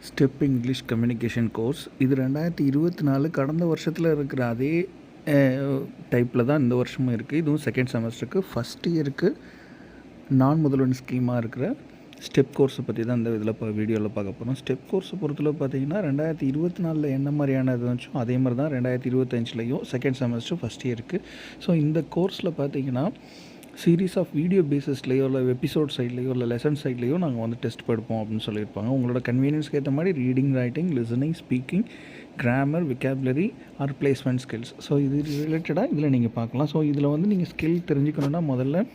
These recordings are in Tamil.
Step English communication course. இது 2024 கடந்த வருஷத்தில் இருக்கிற அதே டைப்பில் தான் இந்த வருஷமும் இருக்குது. இதுவும் செகண்ட் செமஸ்டருக்கு ஃபஸ்ட் இயருக்கு நான் முதல்வன் ஸ்கீமாக இருக்கிற ஸ்டெப் கோர்ஸை பற்றி தான் இந்த இதில் வீடியோவில் பார்க்க போகிறோம். ஸ்டெப் கோர்ஸை பொறுத்தளவு பார்த்தீங்கன்னா 2024 என்ன மாதிரியான இது வந்துச்சோ அதே மாதிரி தான் 2025லையும் செகண்ட் செமஸ்டர் ஃபஸ்ட் இயருக்கு. ஸோ இந்த கோர்ஸில் பார்த்தீங்கன்னா சீரீஸ் ஆஃப் வீடியோ பேஸஸ்லேயோ இல்லை எபிசோட் சைட்லேயோ இல்லை லெசன் சைட்லேயோ நாங்கள் வந்து டெஸ்ட் எடுப்போம் அப்படின்னு சொல்லியிருப்பாங்க. உங்களோட கன்வீனியன்ஸ்க்கு ஏற்ற மாதிரி reading, writing, listening, speaking, grammar, vocabulary or placement skills. So இது ரிலேட்டடாக இதில் நீங்கள் பார்க்கலாம். ஸோ இதில் வந்து நீங்கள் ஸ்கில் தெரிஞ்சுக்கணுன்னா முதல்ல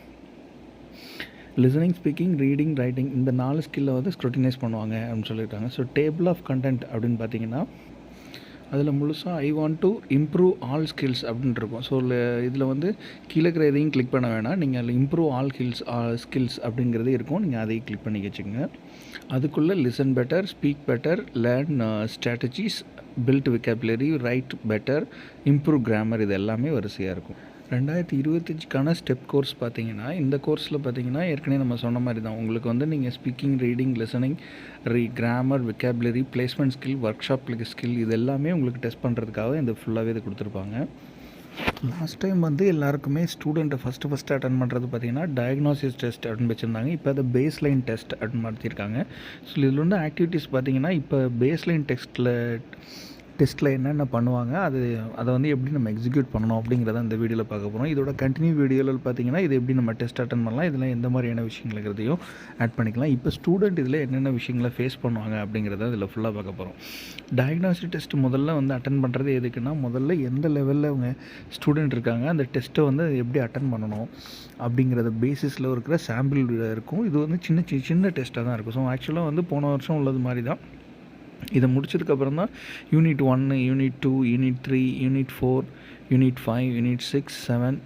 லிசனிங், ஸ்பீக்கிங், ரீடிங், ரைட்டிங் இந்த 4 ஸ்கில்லை வந்து ஸ்க்ரூட்டினைஸ் பண்ணுவாங்க அப்படின்னு சொல்லியிருக்காங்க. ஸோ டேபிள் ஆஃப் கண்டென்ட் அப்படின்னு பார்த்தீங்கன்னா அதில் முழுசாக I want to improve all skills அப்படின்ட்டு இருக்கும். ஸோ இதில் வந்து கீழே இருக்கிற எதையும் கிளிக் பண்ண வேணாம், நீங்கள் அதில் இம்ப்ரூவ் ஆல் ஸ்கில்ஸ் அப்படிங்கிறதே இருக்கும். நீங்கள் அதையும் கிளிக் பண்ணி வச்சுக்கோங்க. அதுக்குள்ளே listen better, speak better, learn strategies, build vocabulary, write better, improve grammar, இது எல்லாமே வரிசையாக இருக்கும். 2025க்கான ஸ்டெப் கோர்ஸ் பார்த்தீங்கன்னா இந்த கோர்ஸில் பார்த்தீங்கன்னா ஏற்கனவே நம்ம சொன்ன மாதிரி தான் உங்களுக்கு வந்து நீங்கள் speaking, reading, listening, grammar, vocabulary, placement skill, workshop skill இது எல்லாமே உங்களுக்கு டெஸ்ட் பண்ணுறதுக்காக இந்த ஃபுல்லாகவே இது கொடுத்துருப்பாங்க. லாஸ்ட் டைம் வந்து எல்லாருக்குமே ஸ்டூடெண்ட்டை ஃபஸ்ட்டு அட்டன் பண்ணுறது பார்த்தீங்கன்னா டயக்னோசிஸ் டெஸ்ட் அப்படின்னு வச்சுருந்தாங்க. இப்போ அதை பேஸ் லைன் டெஸ்ட் அப்படின்னு மாற்றிருக்காங்க. ஸோ இதில் வந்து ஆக்டிவிட்டீஸ் பார்த்தீங்கன்னா இப்போ பேஸ் லைன் டெஸ்ட்டில் என்னென்ன பண்ணுவாங்க, அதை வந்து எப்படி நம்ம எக்ஸிக்யூட் பண்ணணும் அப்படிங்கிறத இந்த வீடியோவில் பார்க்க போகிறோம். இதோட கண்டினியூ வீடியோவில் பார்த்தீங்கன்னா இது எப்படி நம்ம டெஸ்ட் அட்டன் பண்ணலாம், இதில் எந்த மாதிரியான விஷயங்களுங்கிறதையும் ஆட் பண்ணிக்கலாம். இப்போ ஸ்டூடெண்ட் இதில் என்னென்ன விஷயங்களை ஃபேஸ் பண்ணுவாங்க அப்படிங்கிறத இதில் ஃபுல்லாக பார்க்க போகிறோம். டயக்னாஸ்டிக் டெஸ்ட் முதல்ல வந்து அட்டன் பண்ணுறது எதுக்குன்னா முதல்ல எந்த லெவலில் அவங்க ஸ்டூடெண்ட் இருக்காங்க, அந்த டெஸ்ட்டை வந்து எப்படி அட்டன் பண்ணணும் அப்படிங்கிறத பேசிஸில் இருக்கிற சாம்பிள் இருக்கும். இது வந்து சின்ன டெஸ்ட்டாக தான் இருக்கும். ஸோ ஆக்சுவலாக வந்து போன வருஷம் உள்ளது மாதிரி தான். இதை முடிச்சதுக்கப்புறம் தான் unit 1, unit 2, unit 3, unit 4, unit 5, unit 6, 7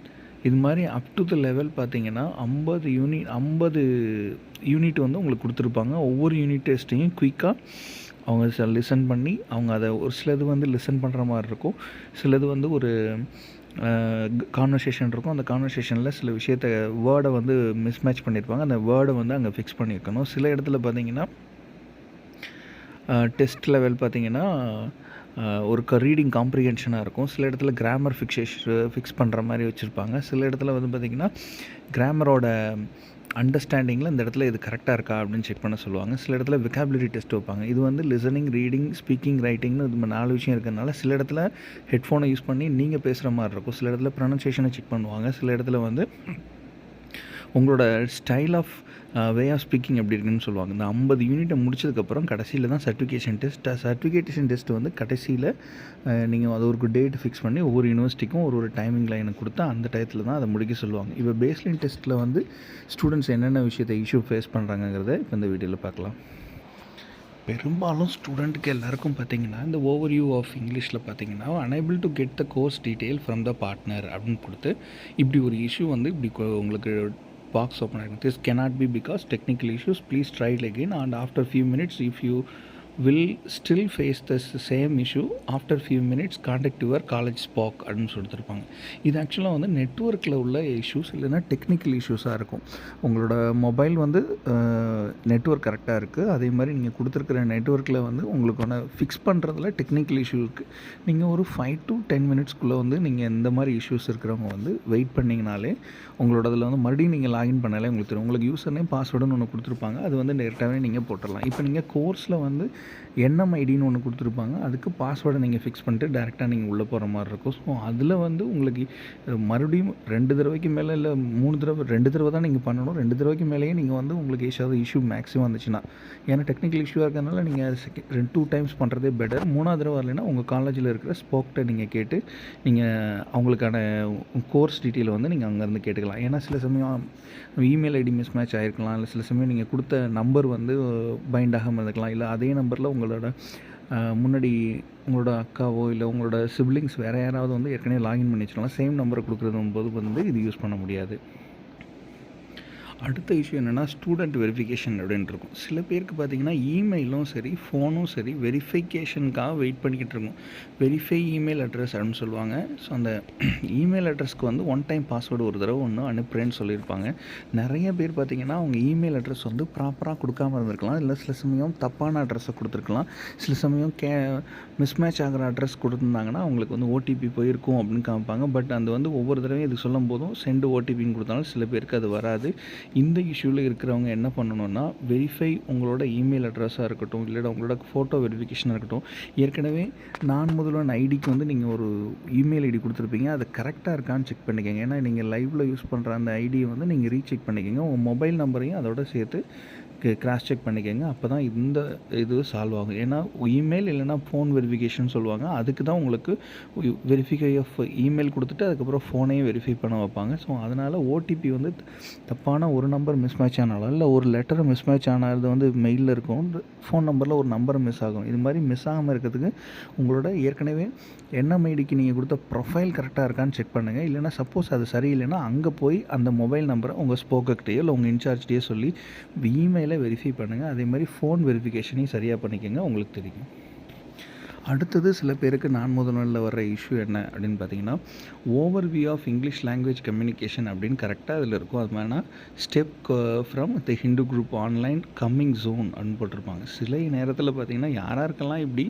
இது மாதிரி அப் டு த லெவல் பார்த்தீங்கன்னா 50 யூனிட் வந்து உங்களுக்கு கொடுத்துருப்பாங்க. ஒவ்வொரு யூனிட் டெஸ்ட்டையும் குயிக்காக அவங்க லிசன் பண்ணி அவங்க அதை ஒரு சிலது வந்து லிசன் பண்ணுற மாதிரி இருக்கும், சிலது வந்து ஒரு கான்வர்சேஷன் இருக்கும். அந்த கான்வர்சேஷனில் சில விஷயத்தை வேர்டை வந்து மிஸ்மேட்ச் பண்ணியிருப்பாங்க. அந்த வேர்டை வந்து அங்கே ஃபிக்ஸ் பண்ணியிருக்கணும். சில இடத்துல பார்த்தீங்கன்னா டெஸ்ட் லெவல் பார்த்திங்கன்னா ஒரு ரீடிங் காம்ப்ரிஹென்ஷனாக இருக்கும். சில இடத்துல கிராமர் ஃபிக்ஸ் பண்ணுற மாதிரி வச்சுருப்பாங்க. சில இடத்துல வந்து பார்த்திங்கன்னா கிராமரோட அண்டர்ஸ்டாண்டிங்கில் இந்த இடத்துல இது கரெக்டாக இருக்கா அப்படின்னு செக் பண்ண சொல்லுவாங்க. சில இடத்துல விக்காபுலரி டெஸ்ட் வைப்பாங்க. இது வந்து லிசனிங், ரீடிங், ஸ்பீக்கிங், ரைட்டிங்னு இது 4 விஷயம் இருக்கிறதுனால சில இடத்துல ஹெட்ஃபோனை யூஸ் பண்ணி நீங்கள் பேசுகிற மாதிரி இருக்கும். சில இடத்துல ப்ரொனன்சியேஷனை செக் பண்ணுவாங்க. சில இடத்துல வந்து உங்களோட style of way of speaking எப்படி இருக்குன்னு சொல்லுவாங்க. இந்த 50 யூனிட்டை முடிச்சதுக்கப்புறம் கடைசியில் தான் சர்டிஃபிகேஷன் டெஸ்ட் வந்து கடைசியில் நீங்கள் அது ஒரு டேட் ஃபிக்ஸ் பண்ணி ஒவ்வொரு யூனிவர்சிட்டிக்கும் ஒரு டைமிங் லைனை கொடுத்து அந்த டயத்தில் தான் அதை முடிக்க சொல்லுவாங்க. இப்போ பேஸ்லைன் டெஸ்ட்டில் வந்து ஸ்டூடெண்ட்ஸ் என்னென்ன விஷயத்தை இஷ்யூ ஃபேஸ் பண்ணுறாங்கிறத இப்போ இந்த வீடியோவில் பார்க்கலாம். பெரும்பாலும் ஸ்டூடெண்ட்டுக்கு எல்லாருக்கும் பார்த்தீங்கன்னா இந்த ஓவர்வியூ ஆஃப் இங்கிலீஷில் பார்த்தீங்கன்னா unable to get the course detail from the partner அப்படின்னு கொடுத்து இப்படி ஒரு இஷ்யூ வந்து இப்படி உங்களுக்கு பாக்ஸ் ஓப்பன் ஆகிடும். This cannot be because technical issues, please try it again and after few minutes if you will still face the same issue after few minutes contact your college SPOC அப்படின்னு சொல்லியிருப்பாங்க. இது ஆக்சுவலாக வந்து நெட்வொர்க்கில் உள்ள இஷ்யூஸ் இல்லைன்னா டெக்னிக்கல் இஷ்யூஸாக இருக்கும். உங்களோட மொபைல் வந்து நெட்வொர்க் கரெக்டாக இருக்குது, அதே மாதிரி நீங்கள் கொடுத்துருக்குற நெட்வொர்க்கில் வந்து உங்களுக்கான ஃபிக்ஸ் பண்ணுறதுல டெக்னிக்கல் இஷ்யூ இருக்குது. நீங்கள் ஒரு 5 to 10 மினிட்ஸ்க்குள்ளே வந்து நீங்கள் இந்த மாதிரி இஷ்யூஸ் இருக்கிறவங்க வந்து வெயிட் பண்ணிங்கனாலே உங்களோட அதில் வந்து மறுபடியும் நீங்கள் லாகின் பண்ணாலே உங்களுக்கு தெரியும். உங்களுக்கு யூசர் நேம், பாஸ்வேர்டுன்னு ஒன்று கொடுத்துருப்பாங்க. அது வந்து டேரெக்டாகவே நீங்கள் போட்டுடலாம். இப்போ நீங்கள் கோர்ஸில் வந்து என்எம்ஐடின்னு ஒன்று கொடுத்துருப்பாங்க. அதுக்கு பாஸ்வேர்டை நீங்கள் ஃபிக்ஸ் பண்ணிட்டு டேரெக்டாக நீங்கள் உள்ளே போகிற மாதிரி இருக்கும். ஸோ அதில் வந்து உங்களுக்கு மறுபடியும் 2 தடவைக்கு மேலே இல்லை 2 தடவை தான் நீங்கள் பண்ணணும். 2 தடவைக்கு மேலேயே நீங்கள் வந்து உங்களுக்கு ஏதாவது இஷ்யூ மேக்ஸிமம் வந்துச்சுன்னா, ஏன்னா டெக்னிக்கல் இஷ்யூவாக இருக்கிறதுனால நீங்கள் 2 டைம்ஸ் பண்ணுறதே பெட்டர். 3ஆவது தடவை வரலைன்னா உங்கள் காலேஜில் இருக்கிற ஸ்போக்ட்டை நீங்கள் கேட்டு நீங்கள் அவங்களுக்கான கோர்ஸ் டீட்டெயில் வந்து நீங்கள் அங்கேருந்து கேட்டுக்கலாம். ஏன்னா சில சமயம் இமெயில் ஐடி மிஸ் மேட்ச் ஆகிருக்கலாம், இல்லை சில சமயம் நீங்கள் கொடுத்த நம்பர் வந்து பைண்ட் ஆகாமல் இருக்கலாம், இல்லை அதே நம்பரில் உங்களோட முன்னாடி உங்களோட அக்காவோ இல்லை உங்களோட சிப்ளிங்ஸ் வேறு யாராவது வந்து ஏற்கனவே லாகின் பண்ணி வச்சுக்கலாம். சேம் நம்பரை கொடுக்குறது போது வந்து இது யூஸ் பண்ண முடியாது. அடுத்த இஷ்யூ என்னென்னா ஸ்டூடெண்ட் வெரிஃபிகேஷன் அப்படின்னு இருக்கும். சில பேருக்கு பார்த்தீங்கன்னா இமெயிலும் சரி ஃபோனும் சரி வெரிஃபிகேஷனுக்காக வெயிட் பண்ணிக்கிட்டு இருக்கும். வெரிஃபை இமெயில் அட்ரஸ் அப்படின்னு சொல்லுவாங்க. ஸோ அந்த இமெயில் அட்ரஸ்க்கு வந்து ஒன் டைம் பாஸ்வேர்டு ஒரு தடவை ஒன்று அனுப்புகிறேன்னு சொல்லியிருப்பாங்க. நிறைய பேர் பார்த்தீங்கன்னா அவங்க இமெயில் அட்ரஸ் வந்து ப்ராப்பராக கொடுக்காமல் இருந்திருக்கலாம், இல்லை சில சமயம் தப்பான அட்ரஸை கொடுத்துருக்கலாம், சில சமயம் மிஸ்மேட்ச் ஆகிற அட்ரஸ் கொடுத்துருந்தாங்கன்னா அவங்களுக்கு வந்து ஓடிபி போயிருக்கும் அப்படின்னு காமிப்பாங்க. பட் அது வந்து ஒவ்வொரு தடவையும் இது சொல்லும் போதும் சென்டு ஓடிபின்னு கொடுத்தாலும் சில பேருக்கு அது வராது. இந்த இஷ்யூவில் இருக்கிறவங்க என்ன பண்ணணும்னா, வெரிஃபை உங்களோட இமெயில் அட்ரஸாக இருக்கட்டும், இல்லைனா உங்களோட ஃபோட்டோ வெரிஃபிகேஷனாக இருக்கட்டும், ஏற்கனவே நான் முதல்வன் ஐடிக்கு வந்து நீங்கள் ஒரு இமெயில் ஐடி கொடுத்துருப்பீங்க, அது கரெக்டாக இருக்கான்னு செக் பண்ணிக்கோங்க. ஏன்னா நீங்கள் லைவில் யூஸ் பண்ணுற அந்த ஐடியை வந்து நீங்கள் ரீசெக் பண்ணிக்கோங்க. உங்கள் மொபைல் நம்பரையும் அதோட சேர்த்து கிராஸ் செக் பண்ணிக்கோங்க. அப்போ தான் இந்த இது சால்வ் ஆகும். ஏன்னா இமெயில் இல்லைனா ஃபோன் வெரிஃபிகேஷன் சொல்லுவாங்க. அதுக்கு தான் உங்களுக்கு வெரிஃபிகை ஆஃப் இமெயில் கொடுத்துட்டு அதுக்கப்புறம் ஃபோனையும் வெரிஃபை பண்ண வைப்பாங்க. ஸோ அதனால் ஓடிபி வந்து தப்பான ஒரு நம்பர் மிஸ்மேட்ச் ஆனாலும், இல்லை ஒரு லெட்டர் மிஸ்மேட்ச் ஆனது வந்து மெயிலில் இருக்கும், ஃபோன் நம்பரில் ஒரு நம்பர் மிஸ் ஆகும். இது மாதிரி மிஸ் ஆகாமல் இருக்கிறதுக்கு உங்களோட ஏற்கனவே என்எம்ஐடிக்கு நீங்கள் கொடுத்த ப்ரொஃபைல் கரெக்டாக இருக்கான்னு செக் பண்ணுங்கள். இல்லைனா சப்போஸ் அது சரியில்லைன்னா அங்கே போய் அந்த மொபைல் நம்பரை உங்கள் ஸ்போக்கர்கிட்டயோ இல்லை உங்கள் இன்சார்ஜ்கிட்டயோ சொல்லி இமெயிலை வெரிஃபை பண்ணுங்கள். அதே மாதிரி ஃபோன் வெரிஃபிகேஷனையும் சரியாக பண்ணிக்கோங்க, உங்களுக்கு தெரியும். அடுத்தது சில பேருக்கு நான் முதல்ல வர்ற இஷ்யூ என்ன அப்படின்னு பார்த்தீங்கன்னா, overview of English language communication அப்படின்னு கரெக்டாக அதில் இருக்கும். அது மாதிரினா step from the Hindu group online coming zone அப்படின்னு போட்டிருப்பாங்க. சில நேரத்தில் பார்த்தீங்கன்னா யாராருக்கெல்லாம் இப்படி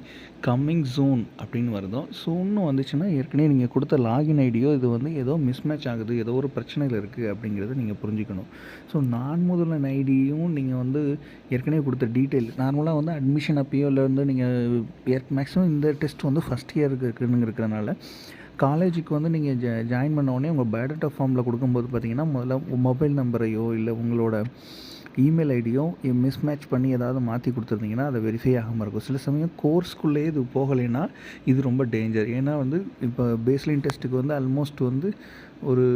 கம்மிங் ஜோன் அப்படின்னு வருதோ, ஸோன்னு வந்துச்சுன்னா ஏற்கனவே நீங்கள் கொடுத்த லாகின் ஐடியோ இது வந்து ஏதோ மிஸ்மேட்ச் ஆகுது, ஏதோ ஒரு பிரச்சனையில் இருக்குது அப்படிங்கிறத நீங்கள் புரிஞ்சுக்கணும். ஸோ நான் முதல்வன் ஐடியும் நீங்கள் வந்து ஏற்கனவே கொடுத்த டீட்டெயில் நார்மலாக வந்து அட்மிஷன் அப்பயோ இல்லை வந்து நீங்கள் மேக்ஸிமம் இந்த டெஸ்ட் வந்து ஃபஸ்ட் இயருக்கு இருக்கிறனால காலேஜுக்கு வந்து நீங்கள் ஜாயின் பண்ண உடனே உங்கள் பயோடேட்டா ஃபார்மில் கொடுக்கும்போது பார்த்தீங்கன்னா முதல்ல மொபைல் நம்பரையோ இல்லை உங்களோட இமெயில் ஐடியோ மிஸ்மேட்ச் பண்ணி ஏதாவது மாற்றி கொடுத்துருந்தீங்கன்னா அதை வெரிஃபை ஆகாமல் இருக்கும். சில சமயம் கோர்ஸ்க்குள்ளேயே இது போகலைன்னா இது ரொம்ப டேஞ்சர். ஏன்னா வந்து இப்போ பேஸ்லைன் டெஸ்ட்டுக்கு வந்து ஆல்மோஸ்ட் வந்து ஒரு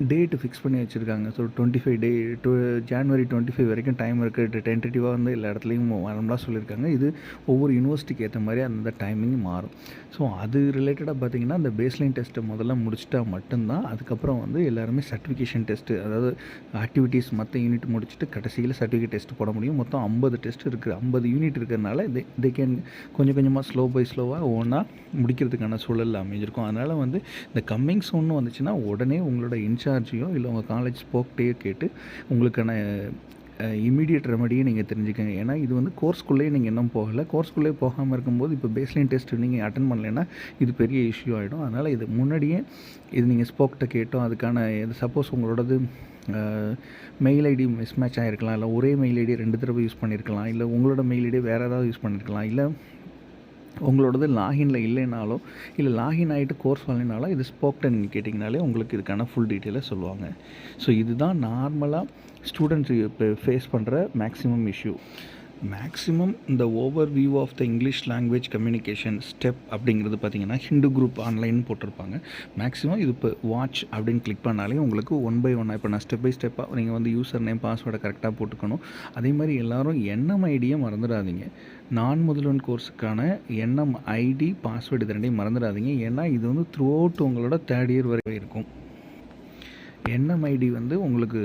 டேட்டு ஃபிக்ஸ் பண்ணி வச்சுருக்காங்க. ஸோ 25 ஜான்வரி 25 வரைக்கும் டைம் இருக்குது. டென்டேட்டிவாக வந்து எல்லா இடத்துலையும் நார்மலாக சொல்லியிருக்காங்க. இது ஒவ்வொரு யூனிவர்சிட்டிக்கு ஏற்ற மாதிரி அந்த டைமிங் மாறும். ஸோ அது ரிலேட்டடாக பார்த்திங்கன்னா அந்த பேஸ்லைன் டெஸ்ட்டை முதல்ல முடிச்சுட்டா மட்டும்தான் அதுக்கப்புறம் வந்து எல்லாருமே சர்டிஃபிகேஷன் டெஸ்ட்டு, அதாவது ஆக்டிவிட்டீஸ் மற்ற யூனிட் முடிச்சுட்டு கடைசியில் சர்டிஃபிகேட் டெஸ்ட் போட முடியும். மொத்தம் 50 டெஸ்ட் இருக்குது. 50 யூனிட் இருக்கிறதுனால தே கேன் கொஞ்சம் கொஞ்சமாக ஸ்லோ பை ஸ்லோவாக ஒவ்வொன்றா முடிக்கிறதுக்கான சூழல் அமைஞ்சிருக்கும். அதனால் வந்து இந்த கம்மிங் சூன்னு வந்துச்சுன்னா உடனே உங்களோட இன்சார்ஜையோ இல்லை உங்கள் காலேஜ் ஸ்போக்டையோ கேட்டு உங்களுக்கான இமீடியட் ரெமடியை நீங்கள் தெரிஞ்சுக்கங்க. ஏன்னா இது வந்து கோர்ஸ்குள்ளேயே நீங்கள் இன்னும் போகலை. கோர்ஸ்குள்ளேயே போகாமல் இருக்கும்போது இப்போ பேஸ்லைன் டெஸ்ட் நீங்கள் அட்டன் பண்ணலைன்னா இது பெரிய இஷ்யூ ஆகிடும். அதனால் இது முன்னாடியே இது நீங்கள் ஸ்போக்கிட்ட கேட்டோம் அதுக்கான இது சப்போஸ் உங்களோடது மெயில் ஐடி மிஸ்மேட்ச் ஆகிருக்கலாம், இல்லை ஒரே மெயில் ஐடி 2 தடவை யூஸ் பண்ணியிருக்கலாம், இல்லை உங்களோட மெயில் ஐடி வேறு ஏதாவது யூஸ் பண்ணியிருக்கலாம், இல்லை உங்களோடது லாகின்ல இல்லைனாலோ இல்லை லாகின் ஆகிட்டு கோர்ஸ் வரலைனாலும் இது ஸ்போக்டன் நீங்கள் கேட்டிங்கனாலே உங்களுக்கு இதுக்கான ஃபுல் டீட்டெயிலை சொல்லுவாங்க. ஸோ இதுதான் நார்மலாக ஸ்டூடெண்ட்ஸ் இப்போ ஃபேஸ் பண்ணுற மேக்ஸிமம் இஷ்யூ. மேக்ஸிமம் இந்த overview of the English language communication step அப்படிங்கிறது பார்த்திங்கன்னா ஹிந்து குரூப் ஆன்லைன் போட்டிருப்பாங்க. மேக்ஸிமம் இது இப்போ வாட்ச் அப்படின்னு கிளிக் பண்ணாலே உங்களுக்கு 1 by 1 இப்போ நான் ஸ்டெப் பை ஸ்டெப்பாக நீங்கள் வந்து யூசர் நேம் பாஸ்வேர்டை கரெக்டாக போட்டுக்கணும். அதே மாதிரி எல்லோரும் என்எம்ஐடியை மறந்துடாதீங்க. நான் முதல்வன் கோர்ஸுக்கான என்எம்ஐடி பாஸ்வேர்டு இது ரெண்டையும் மறந்துடாதீங்க. ஏன்னா இது வந்து த்ரூ அவுட் உங்களோட 3rd இயர் வரை இருக்கும். என்எம்ஐடி வந்து உங்களுக்கு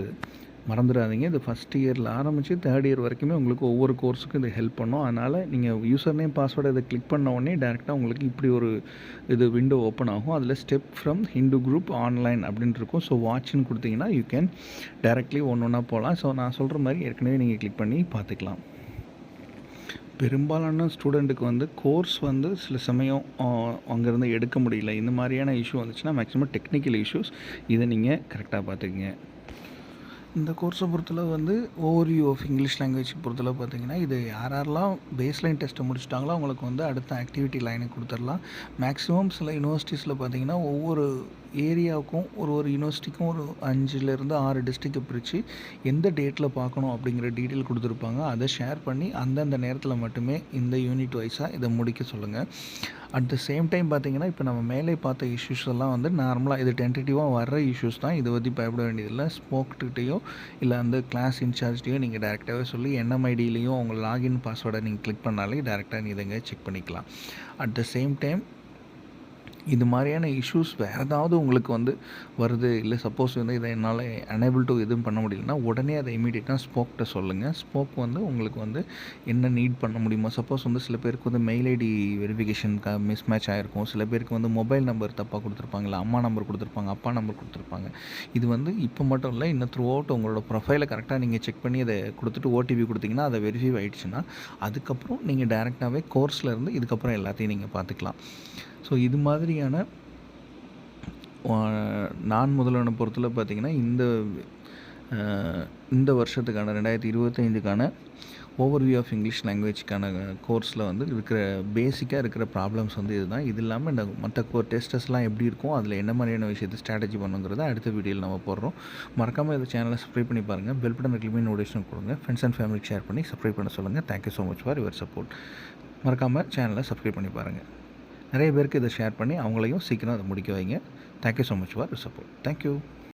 மறந்துடாதீங்க. இது ஃபஸ்ட் இயரில் ஆரம்பித்து 3rd இயர் வரைக்குமே உங்களுக்கு ஒவ்வொரு கோர்ஸுக்கும் இது ஹெல்ப் பண்ணும். அதனால் நீங்கள் யூசர் நேம் பாஸ்வேர்டை இதை கிளிக் பண்ண உடனே டேரெக்டாக உங்களுக்கு இப்படி ஒரு இது விண்டோ ஓப்பன் ஆகும். அதில் step from Hindu group online அப்படின்னு இருக்கும். ஸோ வாட்ச்னு கொடுத்தீங்கன்னா யூ கேன் டேரெக்ட்லி ஒன்றா போகலாம். ஸோ நான் சொல்கிற மாதிரி ஏற்கனவே நீங்கள் கிளிக் பண்ணி பார்த்துக்கலாம். பெரும்பாலான ஸ்டூடெண்ட்டுக்கு வந்து கோர்ஸ் வந்து சில சமயம் அங்கேருந்து எடுக்க முடியல, இந்த மாதிரியான இஷ்யூ வந்துச்சுன்னா மேக்ஸிமம் டெக்னிக்கல் இஷ்யூஸ், இதை நீங்கள் கரெக்டாக பார்த்துக்குங்க. இந்த கோர்ஸை பொறுத்தளவு வந்து ஓவர்வியூ ஆஃப் இங்கிலீஷ் லாங்குவேஜ் பொறுத்தளவு பார்த்திங்கன்னா இது யாரெல்லாம் பேஸ்லைன் டெஸ்ட்டை முடிச்சிட்டாங்களோ அவங்களுக்கு வந்து அடுத்த ஆக்டிவிட்டி லைனுக்கு கொடுத்துடலாம். மேக்ஸிமம் சில யூனிவர்சிட்டிஸில் பார்த்திங்கன்னா ஒவ்வொரு ஏரியாவுக்கும் ஒரு யூனிவர்சிட்டிக்கும் ஒரு 5லேருந்து 6 டிஸ்ட்ரிக்டை பிரித்து எந்த டேட்டில் பார்க்கணும் அப்படிங்கிற டீட்டெயில் கொடுத்துருப்பாங்க. அதை ஷேர் பண்ணி அந்தந்த நேரத்தில் மட்டுமே இந்த யூனிட் வைஸாக இதை முடிக்க சொல்லுங்கள். அட் த சேம் டைம் பார்த்திங்கன்னா இப்போ நம்ம மேலே பார்த்த இஷ்யூஸ் எல்லாம் வந்து நார்மலாக இது டென்டேட்டிவாக வர்ற இஷ்யூஸ் தான். இதை பற்றி பயப்பட வேண்டியதில்லை. ஸ்போக்கிட்டையோ இல்லை அந்த கிளாஸ் இன்சார்ஜ்டையோ நீங்கள் டேரெக்டாகவே சொல்லி என்எம்ஐடியிலையும் உங்கள் லாகின் பாஸ்வேர்டை நீங்கள் கிளிக் பண்ணாலே டேரெக்டாக நீங்கள் இதை செக் பண்ணிக்கலாம். அட் த சேம் டைம் இது மாதிரியான இஷ்யூஸ் வேறு ஏதாவது உங்களுக்கு வந்து வருது, இல்லை சப்போஸ் வந்து இதை என்னால் அனேபிள் டு எதுவும் பண்ண முடியலன்னா உடனே அதை இமீடியட்டாக ஸ்போக்கிட்ட சொல்லுங்கள். ஸ்போக் வந்து உங்களுக்கு வந்து என்ன நீட் பண்ண முடியுமோ, சப்போஸ் வந்து சில பேருக்கு வந்து மெயில் ஐடி வெரிஃபிகேஷனுக்கு மிஸ் மேட்ச் ஆகிருக்கும், சில பேருக்கு வந்து மொபைல் நம்பர் தப்பாக கொடுத்துருப்பாங்க, இல்லை அம்மா நம்பர் கொடுத்துருப்பாங்க, அப்பா நம்பர் கொடுத்துருப்பாங்க. இது வந்து இப்போ மட்டும் இல்லை, இன்னும் த்ரூ அவுட் உங்களோட ப்ரொஃபைலை கரெக்டாக நீங்கள் செக் பண்ணி அதை கொடுத்துட்டு ஓடிபி கொடுத்தீங்கன்னா அதை வெரிஃபை ஆகிடுச்சுன்னா அதுக்கப்புறம் நீங்கள் டேரெக்டாகவே கோர்ஸில் இருந்து இதுக்கப்புறம் எல்லாத்தையும் நீங்கள் பார்த்துக்கலாம். ஸோ இது மாதிரியான நான் முதல்வனை பொறுத்தளவு பார்த்திங்கன்னா இந்த வருஷத்துக்கான 2025க்கான ஓவர்வியூ ஆஃப் இங்கிலீஷ் லாங்குவேஜ்க்கான கோர்ஸில் வந்து இருக்கிற பேசிக்காக இருக்கிற ப்ராப்ளம்ஸ் வந்து இதுதான். இது இல்லாமல் இந்த மற்ற டெஸ்டஸ்லாம் எப்படி இருக்கும், அதில் என்ன மாதிரியான விஷயத்தை ஸ்ட்ராட்டஜி பண்ணுங்கிறத அடுத்த வீடியோவில் நம்ம போடுறோம். மறக்காமல் இந்த சேனலை சப்ஸ்கிரைப் பண்ணி பாருங்கள். பெல் பட்டன் கிளிக் நோட்டிஃபிகேஷன் கொடுங்க. ஃப்ரெண்ட்ஸ் அண்ட் ஃபேமிலிக்கு ஷேர் பண்ணி சப்ஸ்கிரைப் பண்ண சொல்லுங்கள். Thank you so much for your support. மறக்காமல் சேனலை சப்ஸ்கிரைப் பண்ணி பாருங்கள். நிறைய பேருக்கு இதை ஷேர் பண்ணி அவங்களையும் சீக்கிரம் அதை முடிக்க வைங்க. Thank you so much for your support. Thank you.